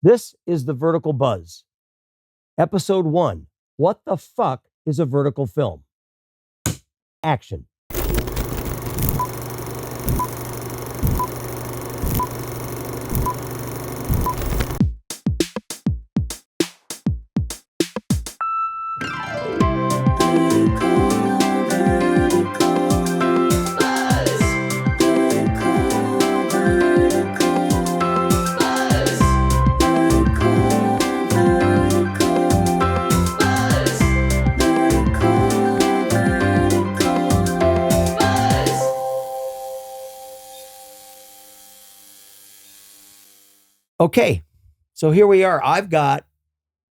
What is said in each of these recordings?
This is the Vertical Buzz. Episode 1. What the fuck is a vertical film? Action. Okay, so here we are. I've got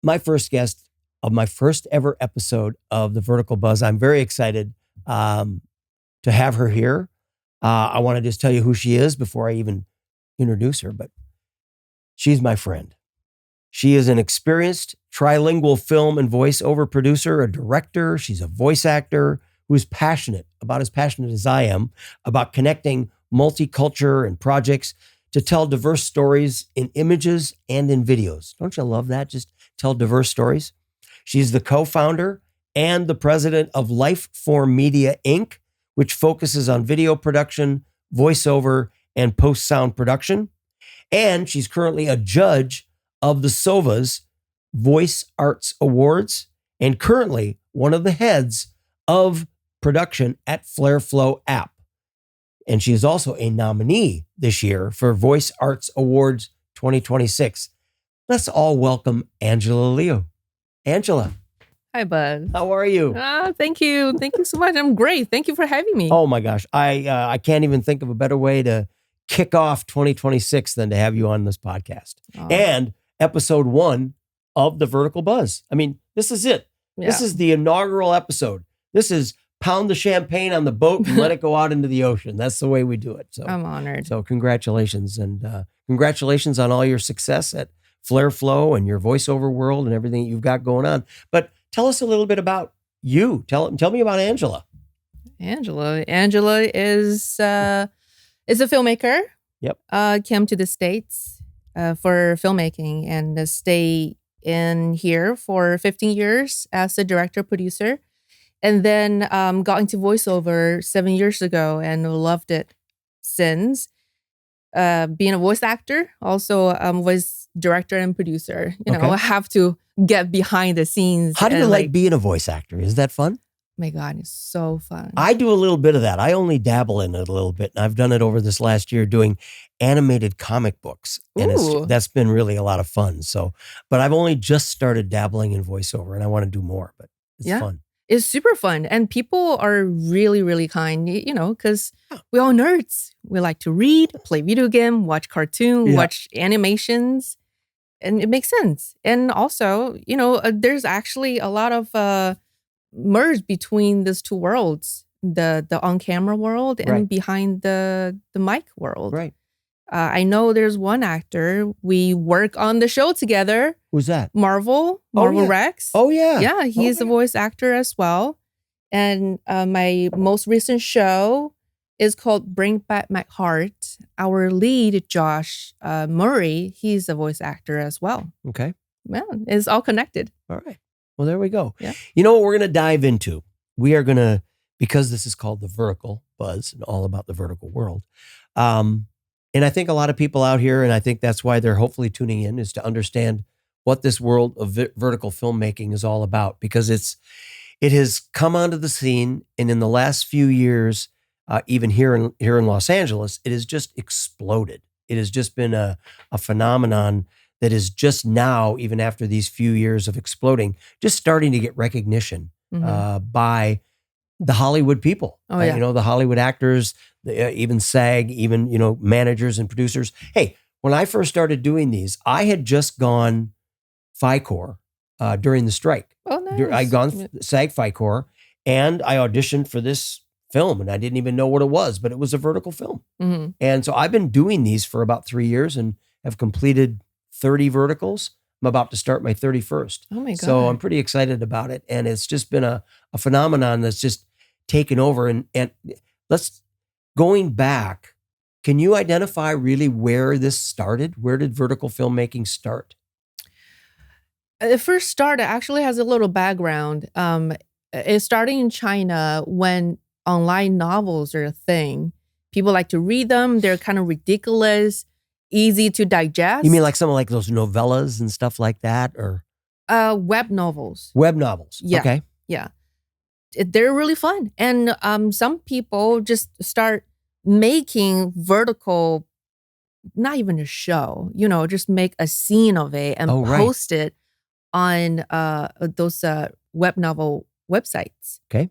my first guest of my first ever episode of the Vertical Buzz. I'm very excited to have her here. I want to just tell you who she is before I even introduce her, but she's my friend. She is an experienced trilingual film and voiceover producer, a director. She's a voice actor who's passionate, about as passionate as I am, about connecting multicultural and projects to tell diverse stories in images and in videos. Don't you love that? Just tell diverse stories. She's the co-founder and the president of Lifeform Media, Inc., which focuses on video production, voiceover, and post-sound production. And she's currently a judge of the SOVA's Voice Arts Awards and currently one of the heads of production at FlareFlow app. And she is also a nominee this year for Voice Arts Awards 2026. Let's all welcome Angela Liu. Angela. Hi, Buzz. How are you? Thank you. Thank you so much. I'm great. Thank you for having me. Oh my gosh. I can't even think of a better way to kick off 2026 than to have you on this podcast. And episode 1 of the Vertical Buzz. I mean, this is it. Yeah. This is the inaugural episode. This is pound the champagne on the boat and let it go out into the ocean. That's the way we do it. So I'm honored. So congratulations. And congratulations on all your success at FlareFlow and your voiceover world and everything you've got going on. But tell us a little bit about you. Tell me about Angela. Angela is a filmmaker. Yep. Came to the States for filmmaking and stay in here for 15 years as a director, producer. And then got into voiceover 7 years ago and loved it since. Being a voice actor, also voice director and producer. You know, I have to get behind the scenes. How do you like being a voice actor? Is that fun? My God, it's so fun. I do a little bit of that. I only dabble in it a little bit. And I've done it over this last year doing animated comic books. And that's been really a lot of fun. So, but I've only just started dabbling in voiceover and I want to do more, but it's fun. It's super fun. And people are really, really kind, you know, because we're all nerds. We like to read, play video game, watch cartoon, watch animations. And it makes sense. And also, you know, there's actually a lot of merge between these two worlds, the on-camera world and behind the mic world. Right. I know there's one actor. We work on the show together. Who's that? Marvel Rex. Oh, yeah. Yeah, he's a voice actor as well. And my most recent show is called Bring Back My Heart. Our lead, Josh Murray, he's a voice actor as well. Okay. Yeah, it's all connected. All right. Well, there we go. Yeah. You know what we're going to dive into? We are going to, because this is called the Vertical Buzz and all about the vertical world. And I think a lot of people out here, and I think that's why they're hopefully tuning in, is to understand what this world of vertical filmmaking is all about, because it has come onto the scene, and in the last few years, even here in Los Angeles, it has just exploded. It has just been a phenomenon that is just now, even after these few years of exploding, just starting to get recognition by the Hollywood people. You know, the Hollywood actors, even SAG, even, you know, managers and producers. Hey, when I first started doing these, I had just gone FICOR during the strike. Oh, nice. I'd gone SAG FICOR and I auditioned for this film and I didn't even know what it was, but it was a vertical film. Mm-hmm. And so I've been doing these for about 3 years and have completed 30 verticals. I'm about to start my 31st. Oh my God. So I'm pretty excited about it. And it's just been a phenomenon that's just taken over. And let's, going back, can you identify really where this started? Where did vertical filmmaking start? It first started, actually has a little background. It started in China when online novels are a thing. People like to read them. They're kind of ridiculous, easy to digest. You mean like something like those novellas and stuff like that, or web novels? web novels? Yeah. Okay. Yeah. They're really fun. And some people just start making vertical, not even a show, just make a scene of it and post it on those web novel websites. Okay.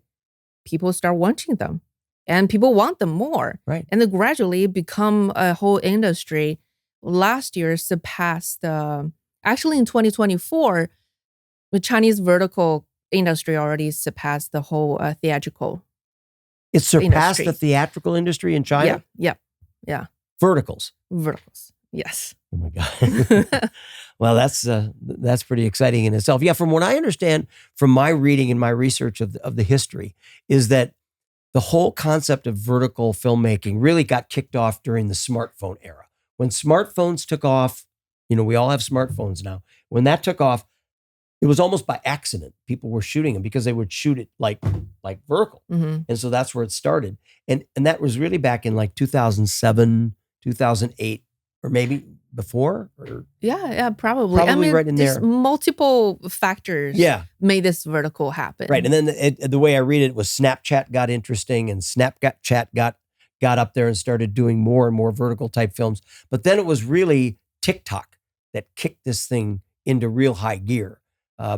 People start watching them and people want them more. Right. And then gradually become a whole industry. Last year surpassed, actually in 2024, the Chinese vertical industry already surpassed the whole theatrical. It surpassed the theatrical industry in China? Yeah. Verticals. Yes. Oh my God. Well, that's pretty exciting in itself. Yeah, from what I understand from my reading and my research of the history is that the whole concept of vertical filmmaking really got kicked off during the smartphone era. When smartphones took off, we all have smartphones now. When that took off, it was almost by accident. People were shooting them because they would shoot it like vertical. Mm-hmm. And so that's where it started. And that was really back in like 2007, 2008, or maybe before? Or yeah, probably. I mean, right in there. Multiple factors made this vertical happen. Right. And then the way I read it was Snapchat got interesting and Snapchat got up there and started doing more and more vertical type films. But then it was really TikTok that kicked this thing into real high gear.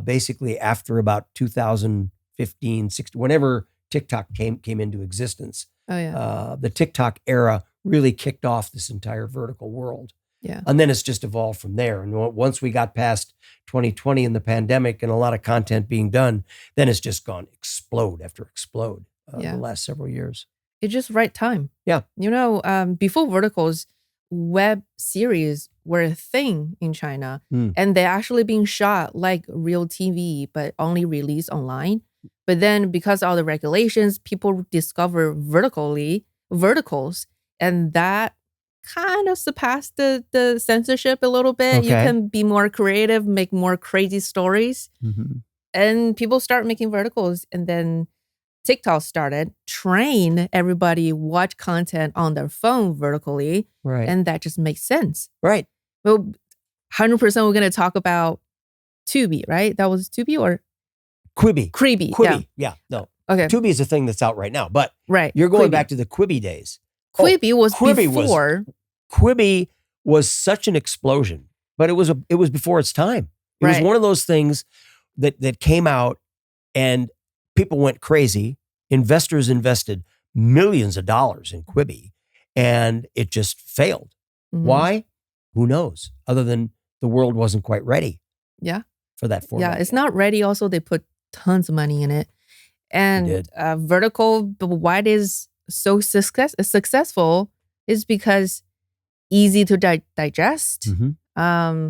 Basically after about 2015, 16, whenever TikTok came into existence. Oh yeah. The TikTok era really kicked off this entire vertical world. Yeah. And then it's just evolved from there. And once we got past 2020 and the pandemic and a lot of content being done, then it's just gone explode after explode the last several years. It's just right time. Yeah. Before verticals, web series were a thing in China. And they're actually being shot like real TV, but only released online. But then because of all the regulations, people discover verticals, and that kind of surpassed the censorship a little bit. Okay. You can be more creative, make more crazy stories. Mm-hmm. And people start making verticals. And then TikTok started, train everybody watch content on their phone vertically. Right. And that just makes sense. Right. Well, 100% we're going to talk about Tubi, right? That was Tubi or? Quibi. Yeah. No. Okay. Tubi is a thing that's out right now, but right. You're going back to the Quibi days. Quibi was before. Quibi was such an explosion, but it was before its time. It was one of those things that came out and people went crazy. Investors invested millions of dollars in Quibi and it just failed. Mm-hmm. Why? Who knows? Other than the world wasn't quite ready. Yeah. For that format. Yeah, it's not ready. Also, they put tons of money in it. And vertical, but why it is so successful is because easy to digest. Mm-hmm.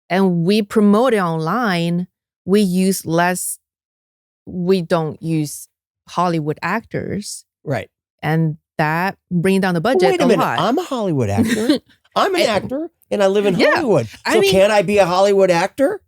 And we promote it online. We don't use Hollywood actors. Right. And that brings down the budget Wait a minute. lot. I'm a Hollywood actor. I'm an actor and I live in Hollywood. So can I be a Hollywood actor?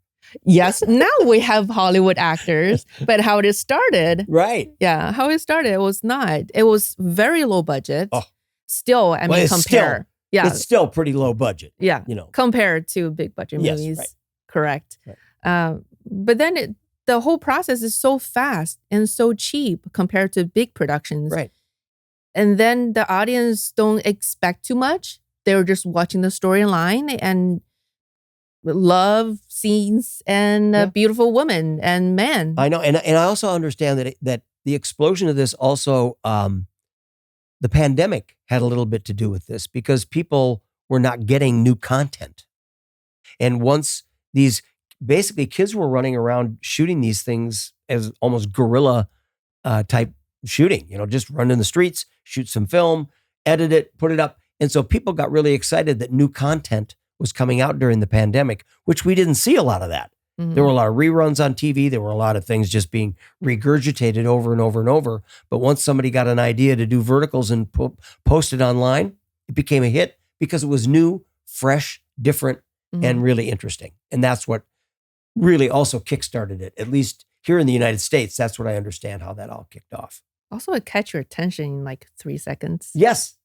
Yes, now we have Hollywood actors, but how it started. Right. Yeah, how it started was not. It was very low budget. Oh. Still, compare. It's still pretty low budget. Yeah. Compared to big budget movies. Right. Correct. Right. But then the whole process is so fast and so cheap compared to big productions. Right. And then the audience don't expect too much. They're just watching the storyline and love scenes and beautiful women and men. I know. And I also understand that the explosion of this also, the pandemic had a little bit to do with this because people were not getting new content. And once basically kids were running around shooting these things as almost guerrilla type shooting, just run in the streets, shoot some film, edit it, put it up. And so people got really excited that new content was coming out during the pandemic, which we didn't see a lot of that. Mm-hmm. There were a lot of reruns on TV. There were a lot of things just being regurgitated over and over and over. But once somebody got an idea to do verticals and post it online, it became a hit because it was new, fresh, different, and really interesting. And that's what really also kickstarted it. At least here in the United States, that's what I understand how that all kicked off. Also, it catch your attention in like 3 seconds. Yes.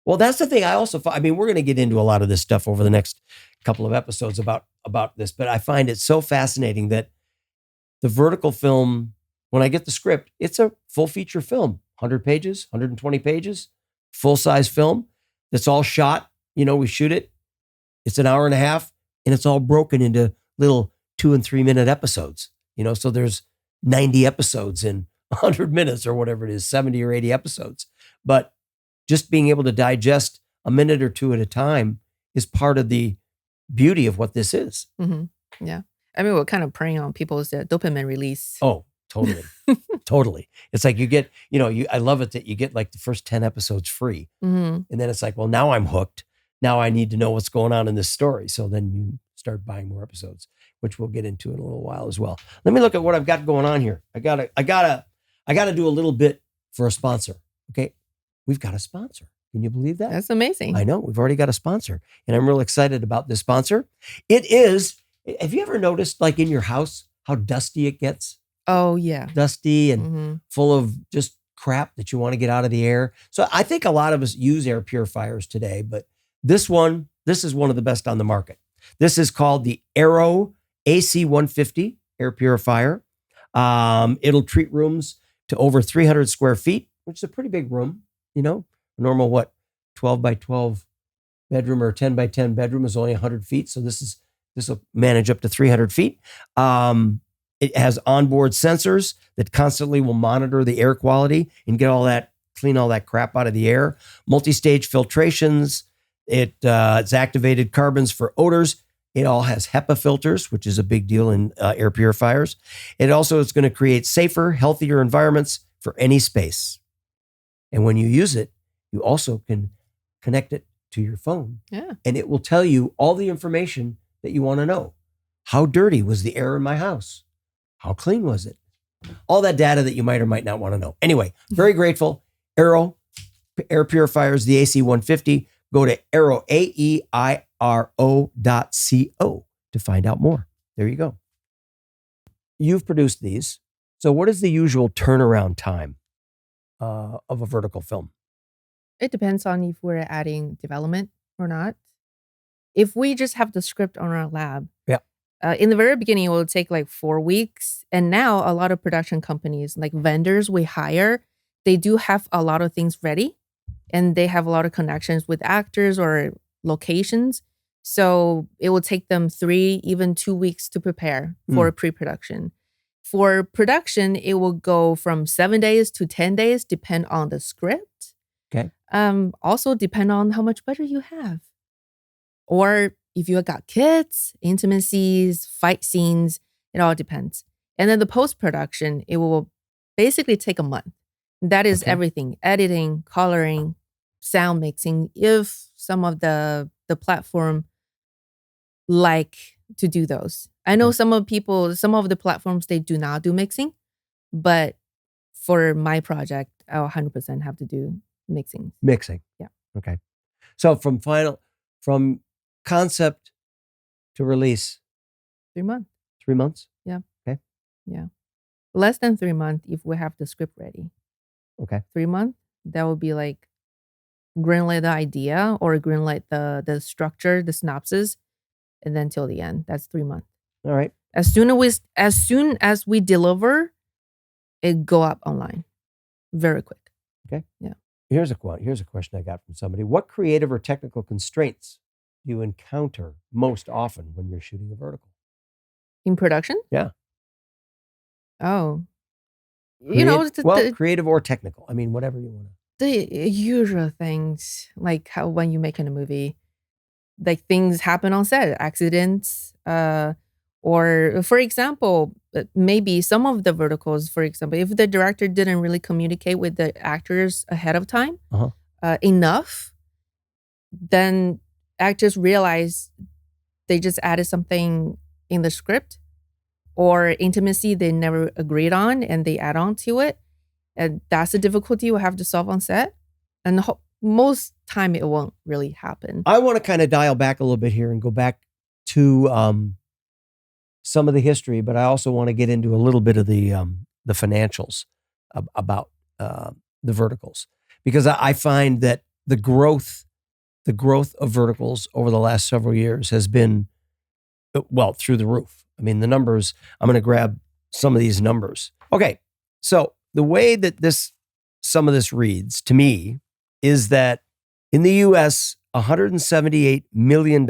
Well, that's the thing I also find. I mean, we're going to get into a lot of this stuff over the next couple of episodes about this, but I find it so fascinating that the vertical film, when I get the script, it's a full feature film, 100 pages, 120 pages, full size film that's all shot. We shoot it. It's an hour and a half and it's all broken into little 2 and 3 minute episodes, so there's 90 episodes in 100 minutes or whatever it is, 70 or 80 episodes. But just being able to digest a minute or two at a time is part of the beauty of what this is. Mm-hmm. Yeah. I mean, we're kind of preying on people's dopamine release. Oh, totally. Totally. It's like you get, I love it that you get like the first 10 episodes free. Mm-hmm. And then it's like, well, now I'm hooked. Now I need to know what's going on in this story. So then you start buying more episodes, which we'll get into in a little while as well. Let me look at what I've got going on here. I gotta do a little bit for a sponsor. Okay. We've got a sponsor. Can you believe that? That's amazing. I know. We've already got a sponsor. And I'm real excited about this sponsor. It is, have you ever noticed like in your house how dusty it gets? Oh, yeah. Dusty and full of just crap that you want to get out of the air. So I think a lot of us use air purifiers today, but this is one of the best on the market. This is called the Aero AC150 air purifier. It'll treat rooms to over 300 square feet, which is a pretty big room. A normal 12 by 12 bedroom or 10 by 10 bedroom is only 100 feet. So this will manage up to 300 feet. It has onboard sensors that constantly will monitor the air quality and clean all that crap out of the air. Multi-stage filtrations. It's activated carbons for odors. It all has HEPA filters, which is a big deal in air purifiers. It also is going to create safer, healthier environments for any space. And when you use it, you also can connect it to your phone. Yeah. And it will tell you all the information that you want to know. How dirty was the air in my house? How clean was it? All that data that you might or might not want to know. Anyway, very grateful. Aero Air Purifiers, the AC150. Go to aeroaeiro.co to find out more. There you go. You've produced these. So what is the usual turnaround time of a vertical film? It depends on if we're adding development or not. If we just have the script on our lab, in the very beginning, it will take like 4 weeks. And now a lot of production companies, like vendors we hire, they do have a lot of things ready. And they have a lot of connections with actors or locations. So it will take them 3, even 2 weeks to prepare for pre-production. For production, it will go from 7 days to 10 days, depend on the script. Okay. Also depend on how much budget you have. Or if you got kids, intimacies, fight scenes, it all depends. And then the post-production, it will basically take a month. That is everything: editing, coloring, sound mixing. If some of the platform like to do those. I know some of the platforms, they do not do mixing, but for my project, I'll 100% have to do mixing. Mixing. Yeah. Okay. So from concept to release, 3 months. 3 months? Yeah. Okay. Yeah. Less than 3 months if we have the script ready. Okay. 3 months, that would be like greenlight the idea or greenlight the structure, the synopsis, and then till the end. That's 3 months. All right. As soon as we deliver, it go up online very quick. Okay. Yeah. Here's a question I got from somebody. What creative or technical constraints do you encounter most often when you're shooting a vertical? In production? Yeah. Oh. Creative or technical. I mean, whatever you want to. The usual things, like how when you make in a movie, like things happen on set, accidents, or for example, maybe some of the verticals, for example, if the director didn't really communicate with the actors ahead of time enough, then actors realize they just added something in the script or intimacy they never agreed on and they add on to it. And that's a difficulty we have to solve on set. And most time it won't really happen. I want to kind of dial back a little bit here and go back to some of the history, but I also want to get into a little bit of the financials about the verticals, because I find that the growth of verticals over the last several years has been, well, through the roof. I mean, the numbers, I'm going to grab some of these numbers. Okay. So the way that some of this reads to me is that in the US, $178 million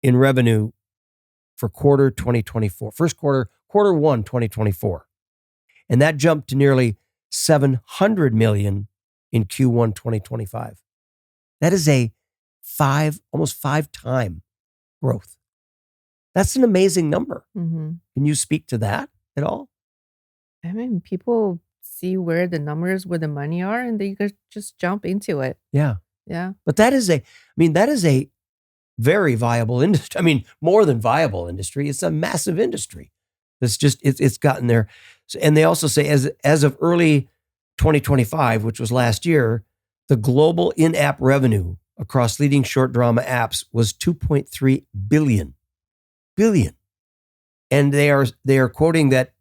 in revenue for quarter 2024, first quarter 1, 2024. And that jumped to nearly 700 million in Q1 2025. That is almost 5-time growth. That's an amazing number. Mm-hmm. Can you speak to that at all? I mean, people see where the numbers, where the money are, and they just jump into it. Yeah. Yeah. But that is a very viable industry. I mean, more than viable industry. It's a massive industry. It's gotten there. And they also say as of early 2025, which was last year, the global in-app revenue across leading short drama apps was 2.3 billion. And they are quoting that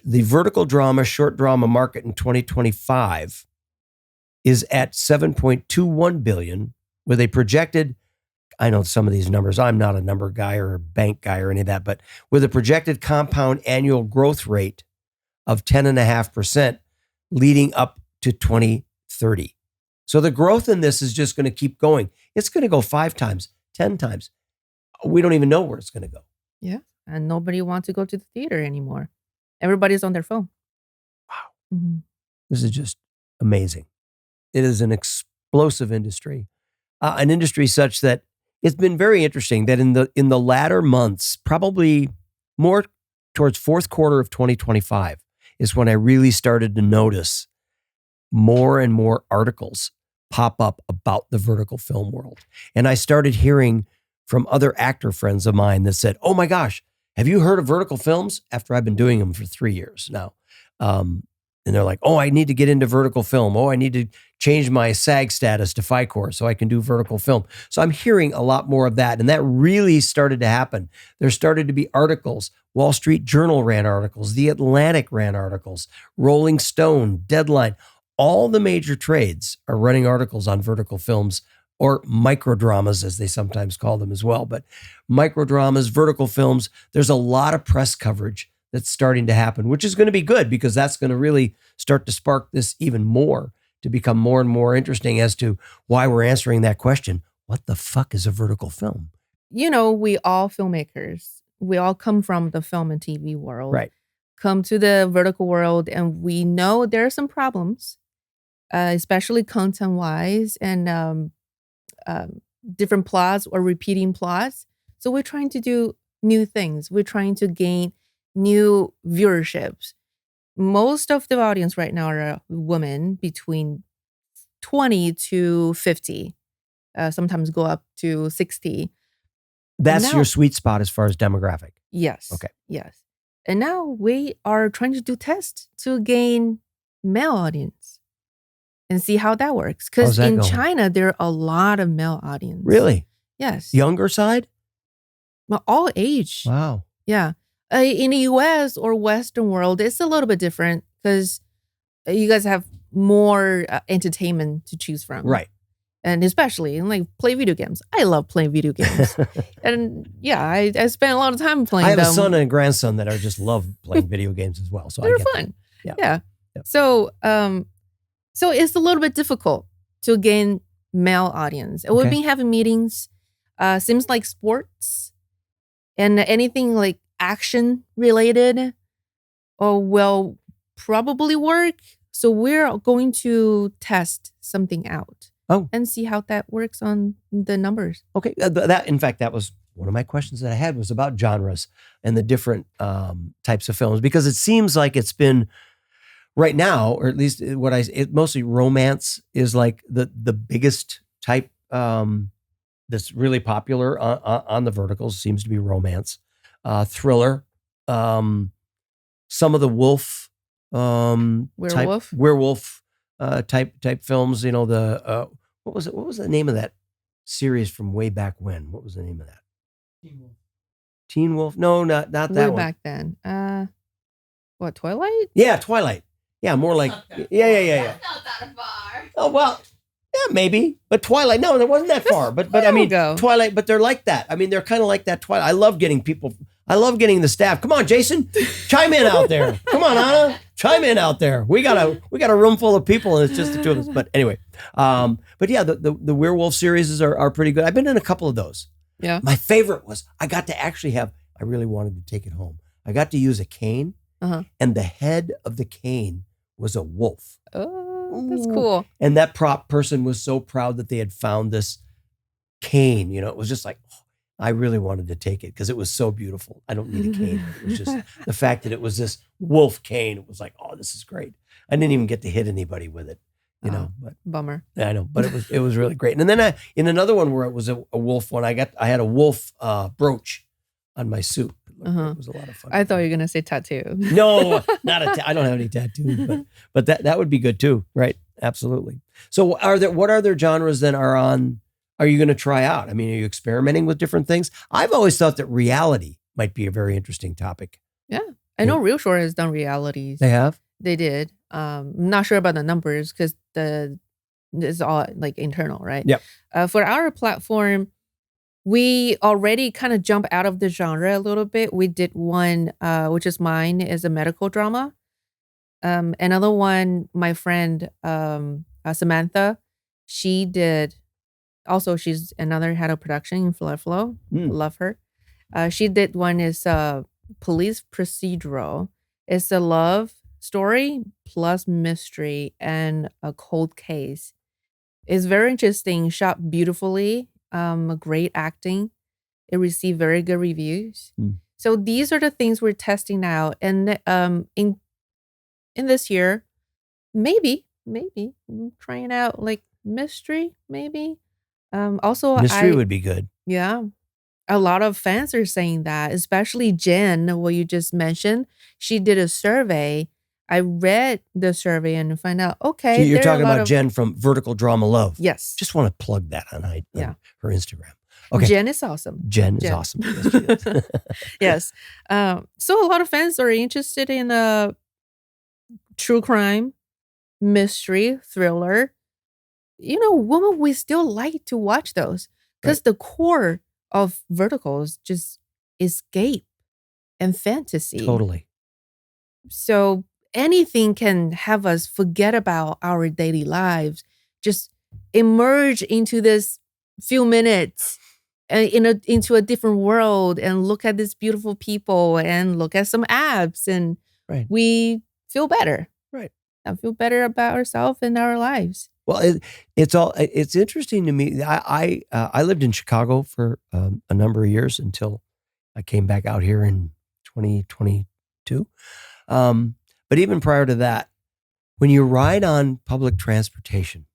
the vertical drama, short drama market in 2025 is at 7.21 billion, with a projected, I know some of these numbers, I'm not a number guy or a bank guy or any of that, but with a projected compound annual growth rate of 10.5% leading up to 2030. So the growth in this is just going to keep going. It's going to go 5 times, 10 times. We don't even know where it's going to go. Yeah. And nobody wants to go to the theater anymore. Everybody's on their phone. Wow. Mm-hmm. This is just amazing. It is an explosive industry, an industry such that it's been very interesting that in the latter months, probably more towards fourth quarter of 2025, is when I really started to notice more and more articles pop up about the vertical film world. And I started hearing from other actor friends of mine that said, "Oh my gosh, have you heard of vertical films?" After I've been doing them for 3 years now. And they're like, "Oh, I need to get into vertical film. Oh, I need to change my SAG status to FICOR so I can do vertical film." So I'm hearing a lot more of that. And that really started to happen. There started to be articles. Wall Street Journal ran articles. The Atlantic ran articles. Rolling Stone, Deadline. All the major trades are running articles on vertical films, or microdramas, as they sometimes call them as well. But microdramas, vertical films, there's a lot of press coverage that's starting to happen, which is going to be good, because that's going to really start to spark this even more to become more and more interesting as to why we're answering that question. What the fuck is a vertical film? You know, we all filmmakers, we all come from the film and TV world. Right. Come to the vertical world, and we know there are some problems, especially content-wise, and different plots or repeating plots. So we're trying to do new things. We're trying to gain new viewerships. Most of the audience right now are women between 20 to 50, sometimes go up to 60. That's your sweet spot as far as demographic. Yes. Okay. Yes. And now we are trying to do tests to gain male audience and see how that works. Because in China, there are a lot of male audience. Really? Yes. Younger side? Well, all age. Wow. Yeah. In the US or Western world, it's a little bit different because you guys have more entertainment to choose from. Right. And especially like play video games. I love playing video games. And yeah, I spend a lot of time playing them. I have a son and a grandson that just love playing video games as well. So they're fun. Yeah. Yeah. So it's a little bit difficult to gain male audience. And we've been having meetings, seems like sports and anything like action related will probably work. So we're going to test something out. And see how that works on the numbers. Okay. That was one of my questions that I had, was about genres and the different types of films, because it seems like it's been right now, or at least mostly romance is like the biggest type that's really popular on the verticals. Seems to be romance, thriller, some of the werewolf type films. You know, the what was the name of that series from way back when? What was the name of that? Teen Wolf. No, not that Way one. back then. What, Twilight? Yeah, Twilight. Yeah, more like yeah. That's not that far. Oh well, yeah, maybe. But Twilight, no, it wasn't that far. But I long mean, ago. Twilight. But they're like that. I mean, they're kind of like that. Twilight. I love getting people. I love getting the staff. Come on, Jason, chime in out there. Come on, Anna, chime in out there. We got a room full of people, and it's just the two of us. But anyway, but yeah, the werewolf series are pretty good. I've been in a couple of those. Yeah. My favorite was I got to actually have. I really wanted to take it home. I got to use a cane, and the head of the cane was a wolf. Oh, that's cool. And that prop person was so proud that they had found this cane. You know, it was just like, oh, I really wanted to take it because it was so beautiful. I don't need a cane. It was just the fact that it was this wolf cane. It was like, oh, this is great. I didn't even get to hit anybody with it, you know. But Bummer. I know, but it was really great. And then in another one where it was a wolf one, I had a wolf brooch on my suit. It was a lot of fun. I thought you were gonna say tattoo. No, not I don't have any tattoos, but that would be good too, right? Absolutely. So what other genres then are you going to try out? I mean, are you experimenting with different things? I've always thought that reality might be a very interesting topic. Yeah. I know Real Short has done realities. They have? They did. I'm not sure about the numbers because it's all like internal, right? Yeah. For our platform, we already kind of jump out of the genre a little bit. We did one, which is mine, is a medical drama. Another one, my friend Samantha, she did. Also, she's another head of production in FlareFlow. Love her. She did one is police procedural. It's a love story plus mystery and a cold case. It's very interesting, shot beautifully, great acting. It received very good reviews. So these are the things we're testing out. And in this year, maybe trying out like mystery, maybe. Also, mystery would be good. Yeah. A lot of fans are saying that, especially Jen, what you just mentioned. She did a survey. I read the survey and find out, okay. So you're talking about Jen from Vertical Drama Love. Yes. Just want to plug that on her Instagram. Okay. Jen is awesome. Jen is awesome. Yes, she is. Yes. So a lot of fans are interested in true crime, mystery, thriller. You know, women, we still like to watch those because the core of Vertical is just escape and fantasy. Totally. So anything can have us forget about our daily lives, just emerge into this few minutes into a different world and look at these beautiful people and look at some abs and we feel better. Right. And feel better about ourselves and our lives. Well, it's interesting to me. I lived in Chicago for a number of years until I came back out here in 2022. But even prior to that, when you ride on public transportation,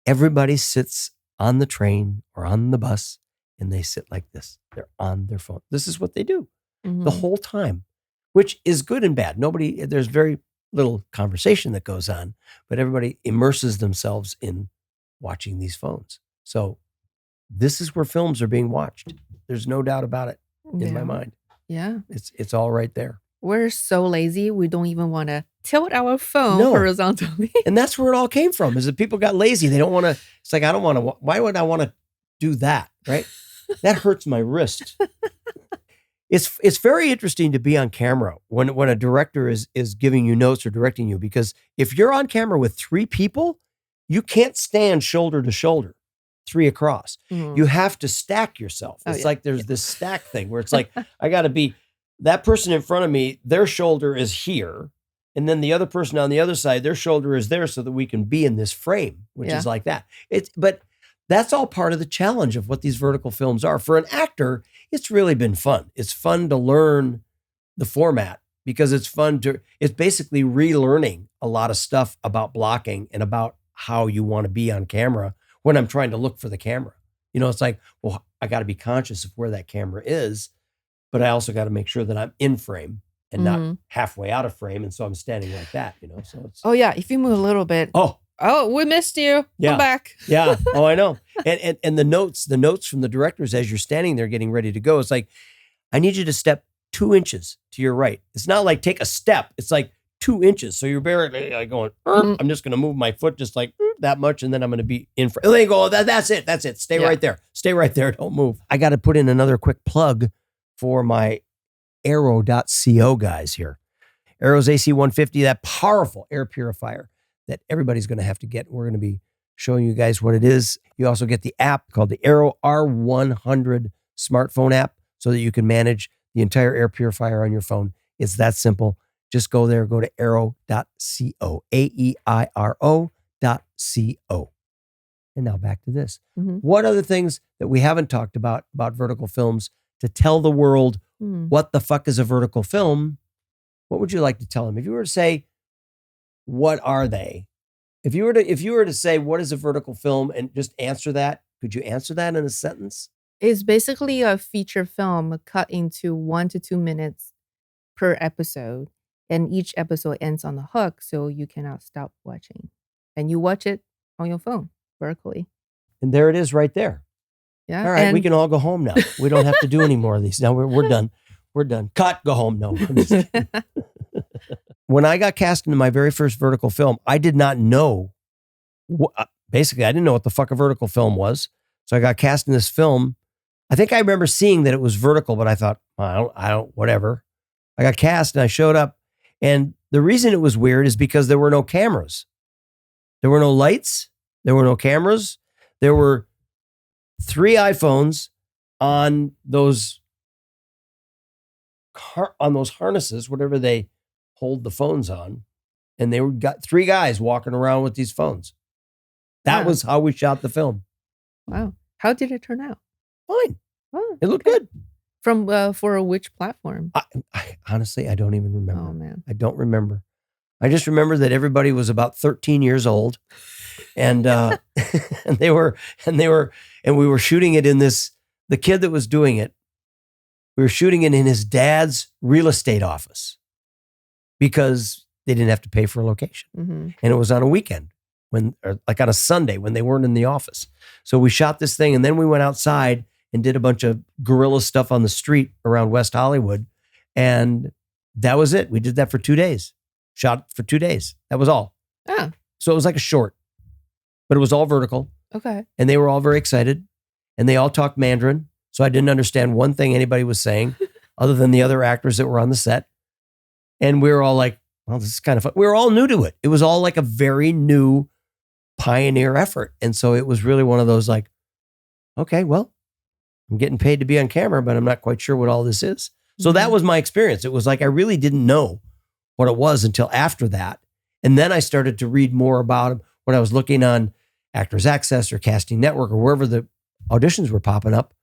everybody sits on the train or on the bus and they sit like this. They're on their phone. This is what they do the whole time, which is good and bad. There's very little conversation that goes on, but everybody immerses themselves in watching these phones. So this is where films are being watched. There's no doubt about it in my mind. Yeah. It's all right there. We're so lazy. We don't even want to tilt our phone horizontally. And that's where it all came from, is that people got lazy. They don't want to, it's like, I don't want to, why would I want to do that? Right? That hurts my wrist. It's very interesting to be on camera when a director is giving you notes or directing you, because if you're on camera with 3 people, you can't stand shoulder to shoulder, 3 across. You have to stack yourself. It's like there's this stack thing where it's like, I got to be, that person in front of me, their shoulder is here. And then the other person on the other side, their shoulder is there so that we can be in this frame, which is like that. But that's all part of the challenge of what these vertical films are. For an actor, it's really been fun. It's fun to learn the format because it's basically relearning a lot of stuff about blocking and about how you want to be on camera when I'm trying to look for the camera. You know, it's like, well, I got to be conscious of where that camera is, but I also got to make sure that I'm in frame and not halfway out of frame. And so I'm standing like that, you know, so it's. Oh yeah. If you move a little bit. Oh, Oh, we missed you. Yeah. Come back. Yeah. Oh, I know. And the notes from the directors as you're standing there getting ready to go, it's like, I need you to step 2 inches to your right. It's not like take a step. It's like 2 inches. So you're barely like going, I'm just going to move my foot just like that much. And then I'm going to be in front. And they go, that's it. That's it. Stay right there. Stay right there. Don't move. I got to put in another quick plug for my Aero.co guys here. Aero's AC150, that powerful air purifier that everybody's going to have to get. We're going to be showing you guys what it is. You also get the app called the Aero R100 smartphone app so that you can manage the entire air purifier on your phone. It's that simple. Just go there, go to aero.co, AEIRO.co. And now back to this. What other things that we haven't talked about vertical films to tell the world what the fuck is a vertical film? What would you like to tell them? If you were to say, what are they? If you were to say, what is a vertical film and just answer that, could you answer that in a sentence? It's basically a feature film cut into 1 to 2 minutes per episode. And each episode ends on a hook, so you cannot stop watching. And you watch it on your phone vertically. And there it is right there. Yeah. All right, we can all go home now. We don't have to do any more of these. Now we're done. We're done. Cut, go home. No. When I got cast into my very first vertical film, I did not know. Basically, I didn't know what the fuck a vertical film was. So I got cast in this film. I think I remember seeing that it was vertical, but I thought, I don't, whatever. I got cast and I showed up. And the reason it was weird is because there were no cameras. There were no lights. There were no cameras. There were 3 iPhones on those harnesses, whatever they hold the phones on. And they got 3 guys walking around with these phones. That was how we shot the film. Wow. How did it turn out? Fine. Oh, it looked good. From for which platform? I honestly, I don't even remember. Oh, man. I don't remember. I just remember that everybody was about 13 years old, and and we were shooting it in this. The kid that was doing it, we were shooting it in his dad's real estate office because they didn't have to pay for a location, and it was on a weekend like on a Sunday when they weren't in the office. So we shot this thing, and then we went outside and did a bunch of guerrilla stuff on the street around West Hollywood. And that was it. We did that for 2 days. Shot for 2 days. That was all. Oh. So it was like a short, but it was all vertical. Okay. And they were all very excited. And they all talked Mandarin. So I didn't understand one thing anybody was saying other than the other actors that were on the set. And we were all like, well, this is kind of fun. We were all new to it. It was all like a very new pioneer effort. And so it was really one of those like, okay, well, I'm getting paid to be on camera, but I'm not quite sure what all this is. So that was my experience. It was like I really didn't know what it was until after that. And then I started to read more about it when I was looking on Actors Access or Casting Network or wherever the auditions were popping up,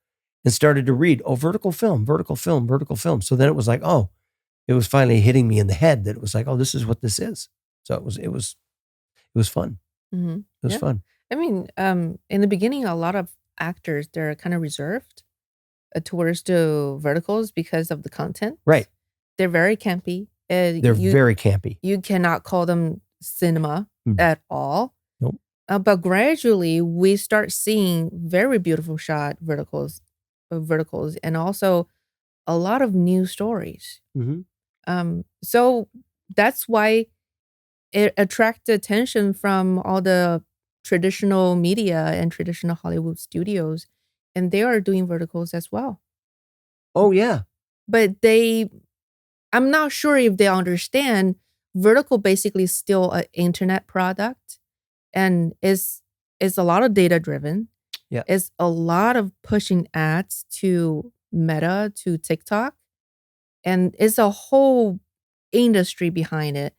and started to read, vertical film, vertical film, vertical film. So then it was like, it was finally hitting me in the head that it was like, this is what this is. So it was fun. Mm-hmm. It was fun. I mean, in the beginning, a lot of actors, they're kind of reserved towards the verticals because of the content. Right. They're very campy. They're very campy. You cannot call them cinema at all. Nope. But gradually, we start seeing very beautiful shot verticals, and also a lot of new stories. So that's why it attracts attention from all the traditional media and traditional Hollywood studios, and they are doing verticals as well. Oh, yeah. But I'm not sure if they understand vertical basically is still an internet product, and it's a lot of data driven. Yeah. It's a lot of pushing ads to Meta, to TikTok, and it's a whole industry behind it.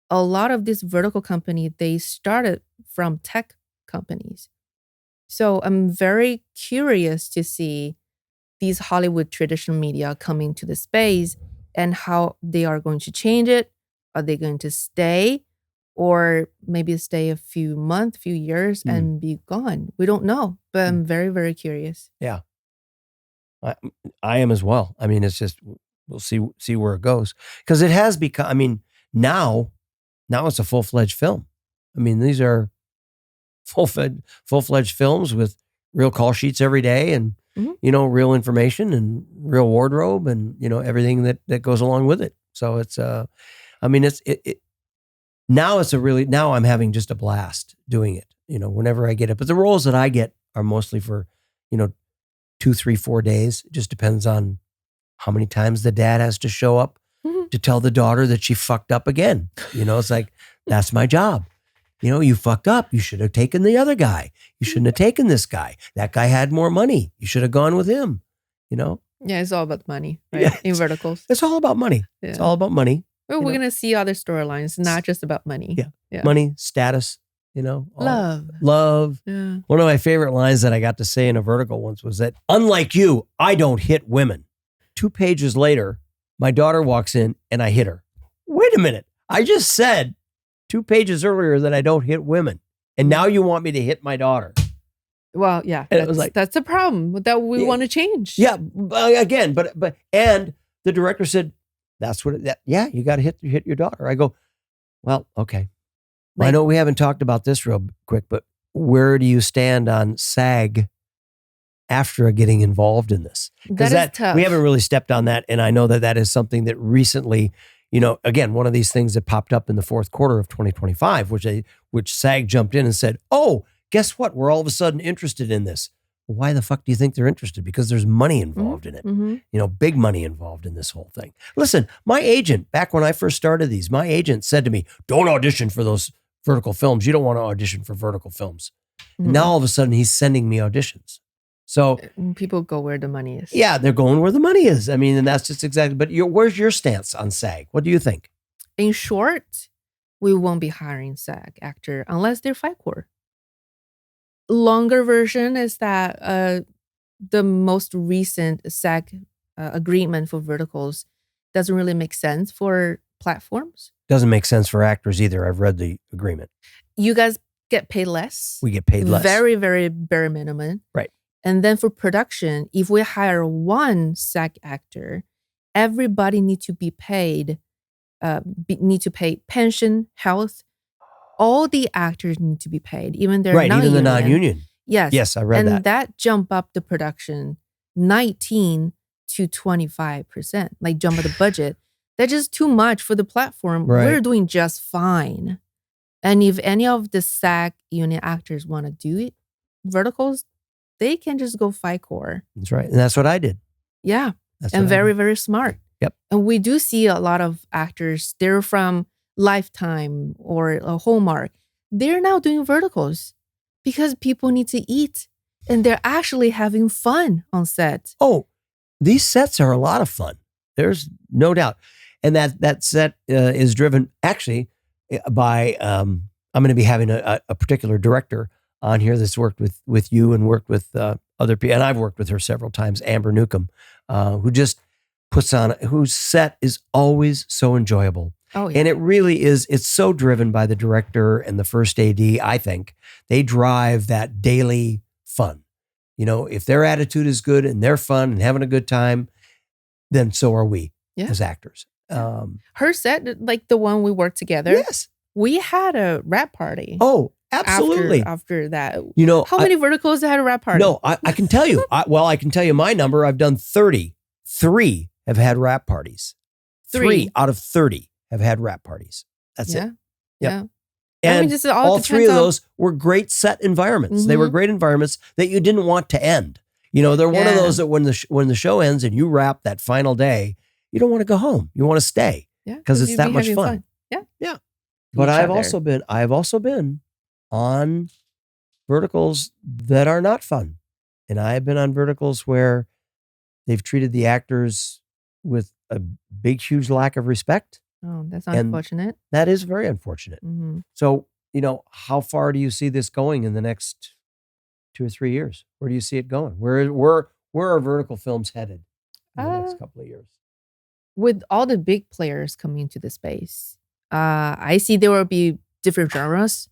A lot of this vertical company, they started from tech companies. So I'm very curious to see these Hollywood traditional media coming to the space and how they are going to change it. Are they going to stay, or maybe stay a few months, few years and be gone? We don't know, but I'm very, very curious. Yeah. I am as well. I mean, it's just, we'll see where it goes. Because it has become, I mean, now it's a full-fledged film. I mean, these are full-fledged films with real call sheets every day and, Mhm. real information and real wardrobe and, everything that goes along with it. So it's, now now I'm having just a blast doing it, whenever I get it. But the roles that I get are mostly for, 2, 3, 4 days. It just depends on how many times the dad has to show up Mhm. to tell the daughter that she fucked up again. It's like, that's my job. You fucked up. You should have taken the other guy. You shouldn't have taken this guy. That guy had more money. You should have gone with him. Yeah, it's all about money, right? Yeah, In verticals. It's all about money. It's Yeah. all about money. Well, we're gonna see other storylines, not just about money. Yeah. Money, status, Love. love. Yeah. One of my favorite lines that I got to say in a vertical once was that, unlike you, I don't hit women. 2 pages later, my daughter walks in and I hit her. Wait a minute. I just said 2 pages earlier that I don't hit women. And now you want me to hit my daughter. Well, yeah. And it was like, that's a problem that we want to change. Yeah. Again, and the director said, you got to hit your daughter. I go, well, okay. Well, I know we haven't talked about this real quick, but where do you stand on SAG after getting involved in this? Because That is tough. we haven't really stepped on that. And I know that is something that recently, again, one of these things that popped up in the fourth quarter of 2025, which SAG jumped in and said, oh, guess what? We're all of a sudden interested in this. Well, why the fuck do you think they're interested? Because there's money involved in it. Mm-hmm. Big money involved in this whole thing. Listen, my agent, back when I first started these, my agent said to me, don't audition for those vertical films. You don't want to audition for vertical films. Mm-hmm. Now all of a sudden he's sending me auditions. So people go where the money is. Yeah, they're going where the money is. I mean, and that's just exactly, but where's your stance on SAG? What do you think? In short, we won't be hiring SAG actor unless they're FICOR. Longer version is that the most recent SAG agreement for verticals doesn't really make sense for platforms. Doesn't make sense for actors either. I've read the agreement. You guys get paid less. We get paid less. Very, very bare minimum. Right. And then for production, if we hire one SAG actor, everybody need to be paid, need to pay pension, health. All the actors need to be paid, even they're right, non-union. Even the non-union. Yes. Yes, I read that. And that jump up the production 19 to 25%, like jump up the budget. That's just too much for the platform. Right. We're doing just fine. And if any of the SAG union actors want to do it, verticals, they can just go FICOR. That's right. And that's what I did. Yeah. That's and very, very smart. Yep. And we do see a lot of actors, they're from Lifetime or a Hallmark. They're now doing verticals because people need to eat and they're actually having fun on set. Oh, these sets are a lot of fun. There's no doubt. And that set is driven actually by, I'm going to be having a particular director on here that's worked with you and worked with other people. And I've worked with her several times, Amber Newcomb, who just puts on, whose set is always so enjoyable. Oh, yeah. And it really is, it's so driven by the director and the first AD, I think. They drive that daily fun. If their attitude is good and they're fun and having a good time, then so are we as actors. Her set, like the one we worked together. Yes. We had a rap party. Oh, absolutely. After that. How many verticals had a rap party? No, I can tell you. I can tell you my number. I've done 30. 3 have had rap parties. 3 out of 30 have had rap parties. That's it. Yep. Yeah. And just all 3 of those were great set environments. Mm-hmm. They were great environments that you didn't want to end. They're one of those that when the show ends and you wrap that final day, you don't want to go home. You want to stay because it's that much fun. Yeah. Yeah. But I've also been on verticals that are not fun. And I have been on verticals where they've treated the actors with a big, huge lack of respect. Oh, that's unfortunate. That is very unfortunate. Mm-hmm. So, how far do you see this going in the next 2 or 3 years? Where do you see it going? Where are vertical films headed in the next couple of years? With all the big players coming into the space, I see there will be different genres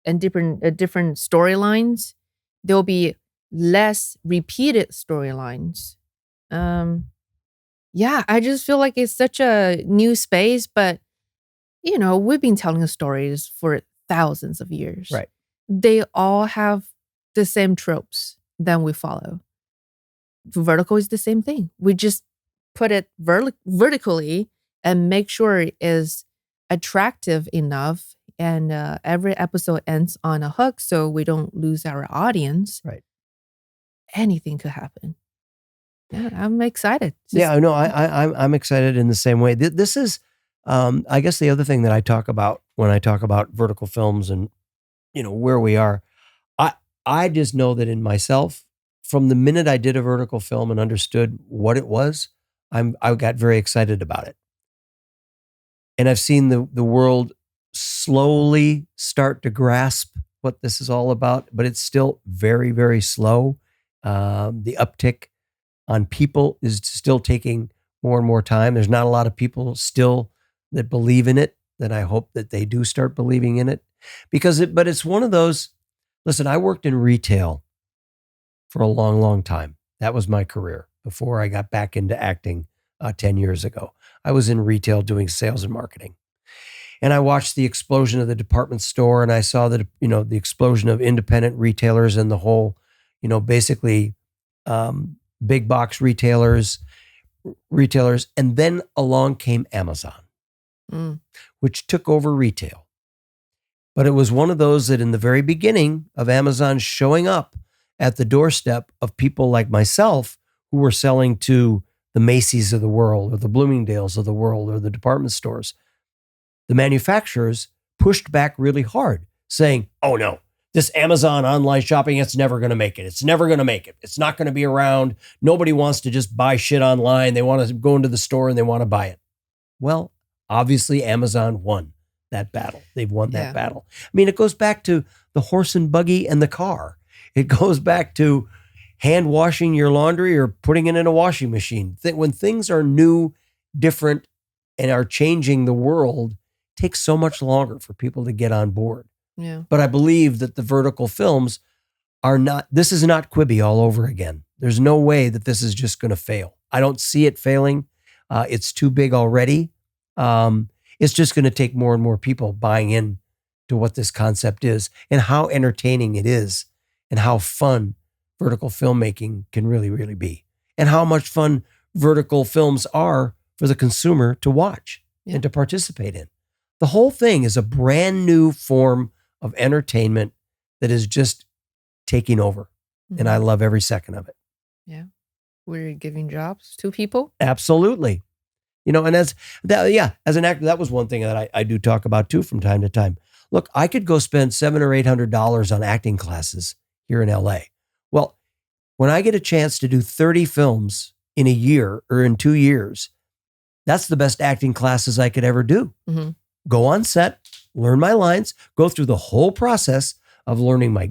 and different storylines. There will be less repeated storylines. I just feel like it's such a new space, but we've been telling stories for thousands of years. Right. they all have the same tropes that we follow. Vertical is the same thing. We just put it vertically and make sure it is attractive enough, and every episode ends on a hook so we don't lose our audience. Right. Anything could happen. Yeah, I'm excited. Yeah, no, I'm excited in the same way. This is, I guess, the other thing that I talk about when I talk about vertical films and where we are. I just know that in myself, from the minute I did a vertical film and understood what it was, I got very excited about it, and I've seen the world slowly start to grasp what this is all about, but it's still very, very slow. The uptick on people is still taking more and more time. There's not a lot of people still that believe in it, that I hope that they do start believing in it. But it's one of those, listen, I worked in retail for a long, long time. That was my career before I got back into acting 10 years ago. I was in retail doing sales and marketing. And I watched the explosion of the department store, and I saw that, the explosion of independent retailers and the whole, basically big box retailers. And then along came Amazon, which took over retail. But it was one of those that in the very beginning of Amazon showing up at the doorstep of people like myself who were selling to the Macy's of the world or the Bloomingdale's of the world or the department stores, the manufacturers pushed back really hard, saying, oh no, this Amazon online shopping, it's never going to make it. It's never going to make it. It's not going to be around. Nobody wants to just buy shit online. They want to go into the store and they want to buy it. Well, obviously Amazon won that battle. They've won that battle. I mean, it goes back to the horse and buggy and the car. It goes back to hand washing your laundry or putting it in a washing machine. When things are new, different, and are changing the world, it takes so much longer for people to get on board. Yeah. But I believe that the vertical films are not, this is not Quibi all over again. There's no way that this is just going to fail. I don't see it failing. It's too big already. It's just going to take more and more people buying in to what this concept is and how entertaining it is and how fun vertical filmmaking can really, really be, and how much fun vertical films are for the consumer to watch and to participate in. The whole thing is a brand new form of entertainment that is just taking over. And I love every second of it. Yeah. We're giving jobs to people. Absolutely. And as an actor, that was one thing that I do talk about too from time to time. Look, I could go spend $700 or $800 on acting classes here in LA. Well, when I get a chance to do 30 films in a year or in 2 years, that's the best acting classes I could ever do. Mm-hmm. Go on set, learn my lines, go through the whole process of learning my,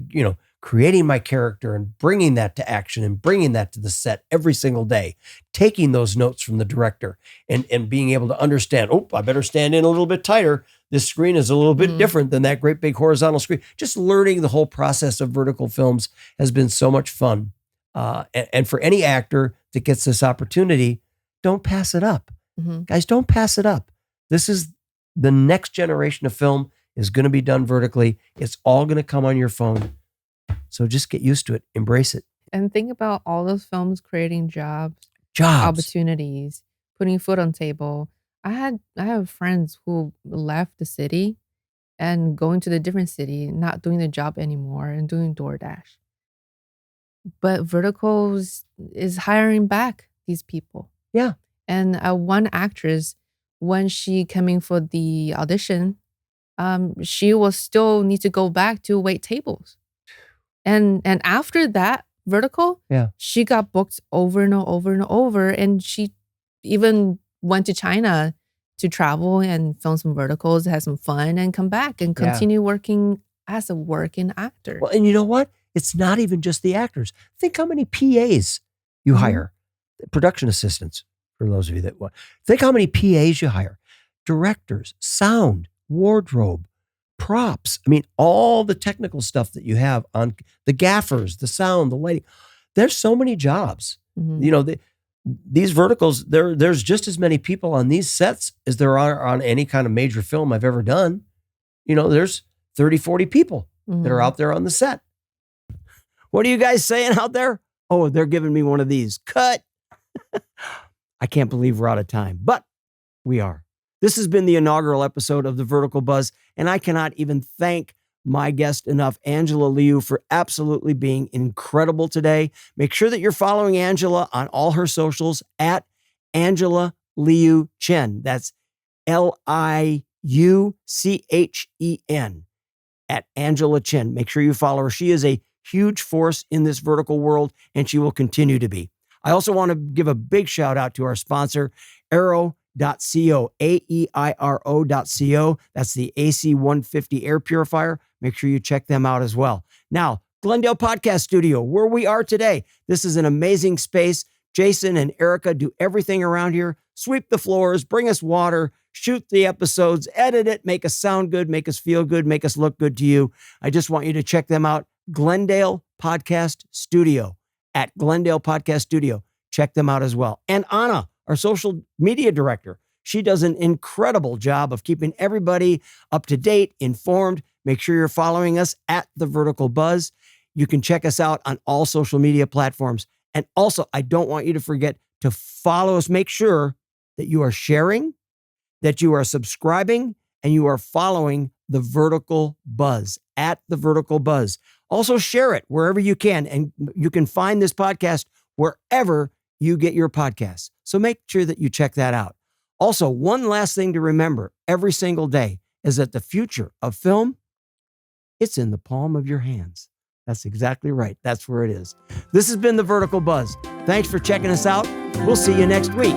creating my character and bringing that to action and bringing that to the set every single day, taking those notes from the director and being able to understand, I better stand in a little bit tighter. This screen is a little bit different than that great big horizontal screen. Just learning the whole process of vertical films has been so much fun. And for any actor that gets this opportunity, don't pass it up. Mm-hmm. Guys, don't pass it up. This is the next generation of film is going to be done vertically. It's all going to come on your phone. So just get used to it. Embrace it. And think about all those films creating jobs, opportunities, putting food on table. I have friends who left the city and going to the different city, not doing the job anymore and doing DoorDash. But Verticals is hiring back these people. Yeah. And one actress, when she coming for the audition, she will still need to go back to wait tables. And after that Vertical, she got booked over and over and over. And she even went to China to travel and film some Verticals, have some fun, and come back and continue working as a working actor. Well, and you know what? It's not even just the actors. Think how many PAs you hire, production assistants, for those of you that want. Think how many PAs you hire, directors, sound, wardrobe, props. I mean, all the technical stuff that you have on the gaffers, the sound, the lighting. There's so many jobs. Mm-hmm. These Verticals, there's just as many people on these sets as there are on any kind of major film I've ever done. There's 30, 40 people that are out there on the set. What are you guys saying out there? Oh, they're giving me one of these. Cut. I can't believe we're out of time, but we are. This has been the inaugural episode of the Vertical Buzz, and I cannot even thank my guest enough, Angela Liu, for absolutely being incredible today. Make sure that you're following Angela on all her socials at Angela Liu Chen. That's Liuchen at Angela Chen. Make sure you follow her. She is a huge force in this vertical world, and she will continue to be. I also want to give a big shout out to our sponsor, Aero.co, AEIRO.co. That's the AC-150 air purifier. Make sure you check them out as well. Now, Glendale Podcast Studio, where we are today. This is an amazing space. Jason and Erica do everything around here. Sweep the floors, bring us water, shoot the episodes, edit it, make us sound good, make us feel good, make us look good to you. I just want you to check them out. Glendale Podcast Studio at Glendale Podcast Studio. Check them out as well. And Anna, our social media director, she does an incredible job of keeping everybody up to date, informed. Make sure you're following us at The Vertical Buzz. You can check us out on all social media platforms. And also, I don't want you to forget to follow us. Make sure that you are sharing, that you are subscribing, and you are following The Vertical Buzz at The Vertical Buzz. Also share it wherever you can. And you can find this podcast wherever you get your podcasts. So make sure that you check that out. Also, one last thing to remember every single day is that the future of film, it's in the palm of your hands. That's exactly right. That's where it is. This has been The Vertical Buzz. Thanks for checking us out. We'll see you next week.